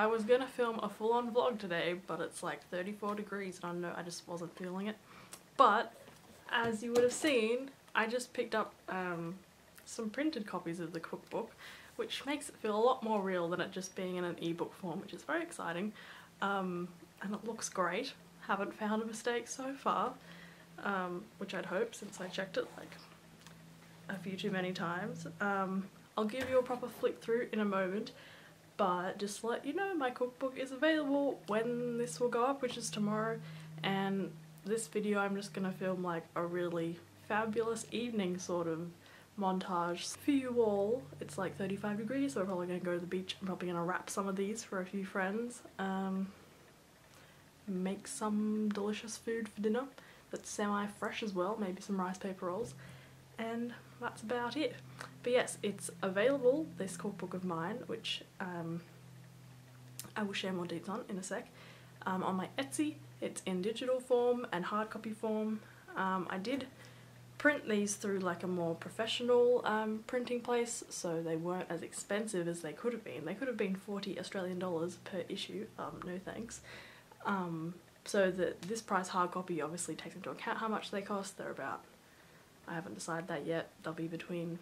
I was gonna film a full-on vlog today, but it's like 34 degrees and I know I just wasn't feeling it. But as you would have seen, I just picked up some printed copies of the cookbook, which makes it feel a lot more real than it just being in an ebook form, which is very exciting. And it looks great. Haven't found a mistake so far, which I'd hope since I checked it like a few too many times. I'll give you a proper flick through in a moment, but just to let you know, my cookbook is available when this will go up, which is tomorrow, and this video I'm just gonna film like a really fabulous evening sort of montage for you all. It's like 35 degrees, so we're probably gonna go to the beach. I'm probably gonna wrap some of these for a few friends, make some delicious food for dinner that's semi-fresh as well, maybe some rice paper rolls, and that's about it. But yes, it's available, this cookbook of mine, which I will share more deets on in a sec, on my Etsy. It's in digital form and hard copy form. I did print these through like a more professional printing place, so they weren't as expensive as they could have been. They could have been 40 Australian dollars per issue, no thanks. So this price hard copy obviously takes into account how much they cost. They're about, I haven't decided that yet, they'll be between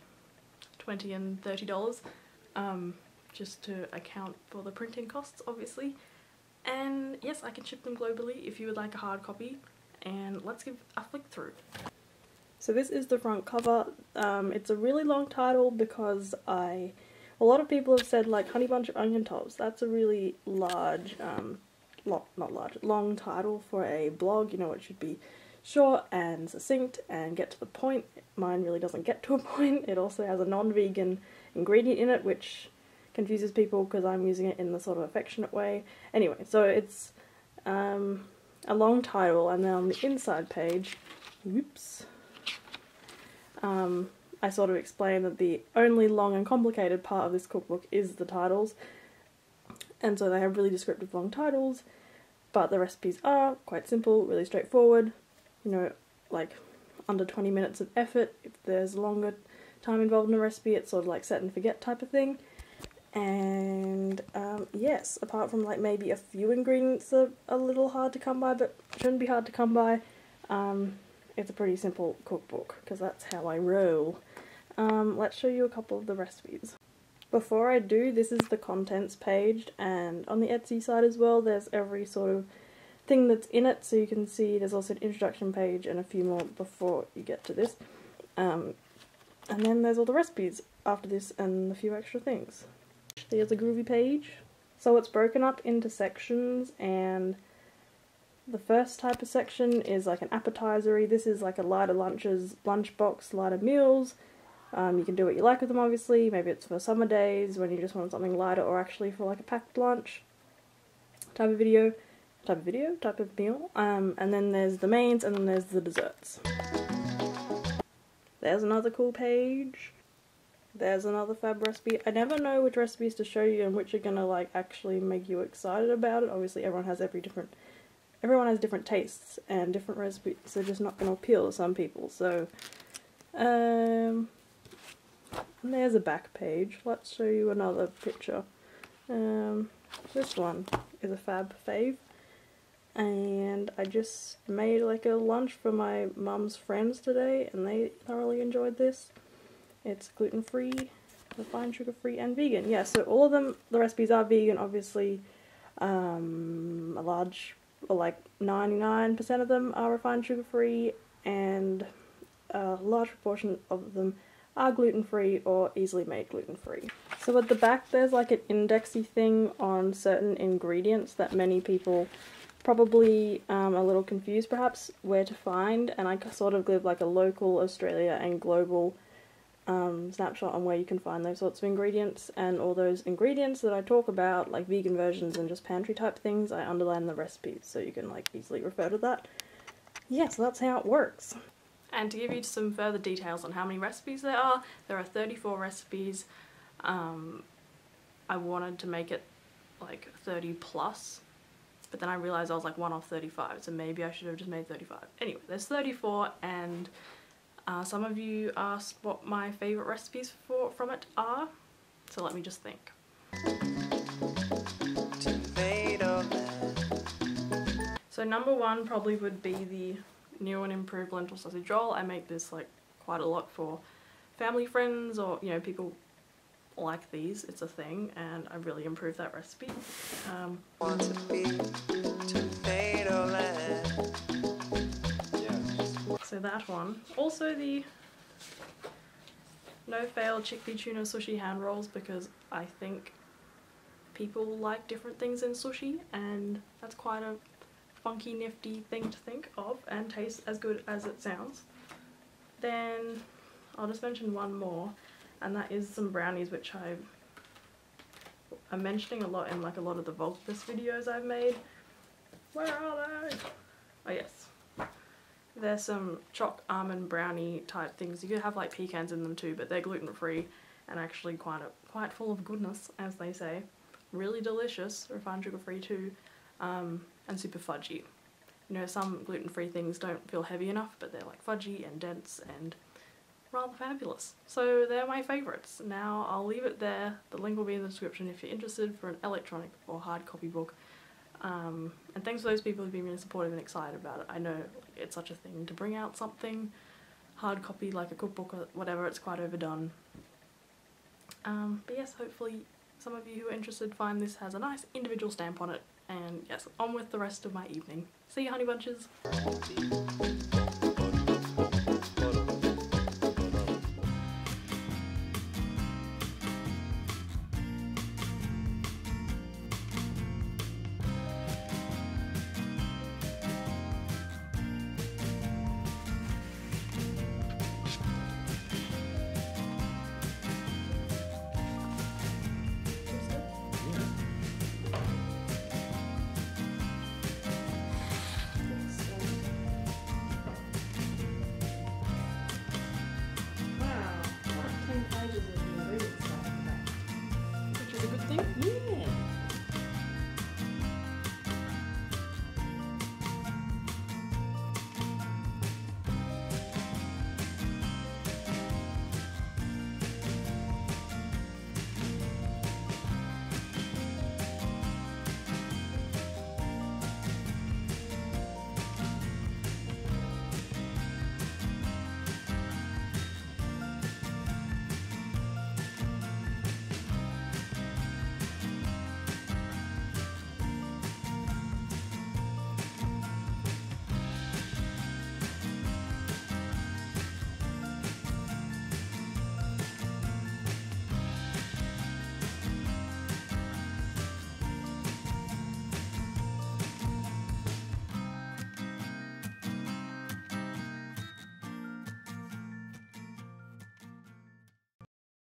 $20 and $30, just to account for the printing costs obviously. And yes, I can ship them globally if you would like a hard copy, and let's give a flick through. So this is the front cover. It's a really long title because a lot of people have said like honey bunch of onion tops. That's a really large, long title for a blog. You know, it should be short and succinct and get to the point. Mine really doesn't get to a point. It also has a non-vegan ingredient in it, which confuses people because I'm using it in the sort of affectionate way. Anyway, so it's a long title, and then on the inside page, whoops, I sort of explain that the only long and complicated part of this cookbook is the titles, and so they have really descriptive long titles, but the recipes are quite simple, really straightforward, you know, like under 20 minutes of effort. If there's longer time involved in a recipe, it's sort of like set and forget type of thing. And yes, apart from like maybe a few ingredients that are a little hard to come by, but shouldn't be hard to come by, it's a pretty simple cookbook because that's how I roll. Let's show you a couple of the recipes. Before I do, this is the contents page, and on the Etsy side as well there's every sort of thing that's in it, so you can see there's also an introduction page and a few more before you get to this. And then there's all the recipes after this and a few extra things. There's a groovy page. So it's broken up into sections, and the first type of section is like an appetizery. This is like a lighter lunches, lunchbox, lighter meals. You can do what you like with them obviously. Maybe it's for summer days when you just want something lighter, or actually for like a packed lunch type of meal. And then there's the mains, and then there's the desserts. There's another cool page. There's another fab recipe. I never know which recipes to show you and which are gonna like actually make you excited about it. Obviously everyone has different tastes, and different recipes are just not gonna appeal to some people. So there's a back page. Let's show you another picture. This one is a fab fave, and I just made like a lunch for my mum's friends today, and they thoroughly enjoyed this. It's gluten-free, refined sugar-free, and vegan. Yeah, so all of them, the recipes are vegan, obviously. Like 99% of them are refined sugar-free, and a large proportion of them are gluten-free or easily made gluten-free. So at the back there's like an indexy thing on certain ingredients that many people probably a little confused perhaps where to find, and I sort of give like a local Australia and global snapshot on where you can find those sorts of ingredients, and all those ingredients that I talk about, like vegan versions and just pantry type things, I underline the recipes so you can like easily refer to that. Yeah, so that's how it works. And to give you some further details on how many recipes there are 34 recipes. I wanted to make it like 30 plus, but then I realized I was like 1 off 35, so maybe I should have just made 35. Anyway, there's 34, and some of you asked what my favourite recipes from it are, so let me just think. So number one probably would be the new and improved lentil sausage roll. I make this like quite a lot for family friends, or you know, people like these. It's a thing, and I really improved that recipe. So that one. Also the no fail chickpea tuna sushi hand rolls, because I think people like different things in sushi, and that's quite a funky, nifty thing to think of and taste as good as it sounds. Then I'll just mention one more, and that is some brownies, which I'm mentioning a lot in like a lot of the Vlogmas videos I've made. Where are they? Oh yes. There's some choc almond brownie type things. You could have like pecans in them too, but they're gluten free and actually quite full of goodness, as they say. Really delicious, refined sugar free too, and super fudgy. You know, some gluten free things don't feel heavy enough, but they're like fudgy and dense and rather fabulous. So they're my favourites. Now I'll leave it there. The link will be in the description if you're interested for an electronic or hard copy book. And thanks for those people who've been really supportive and excited about it. I know it's such a thing to bring out something hard copy like a cookbook or whatever, it's quite overdone. But yes, hopefully some of you who are interested find this has a nice individual stamp on it. And yes, on with the rest of my evening. See you, honey bunches!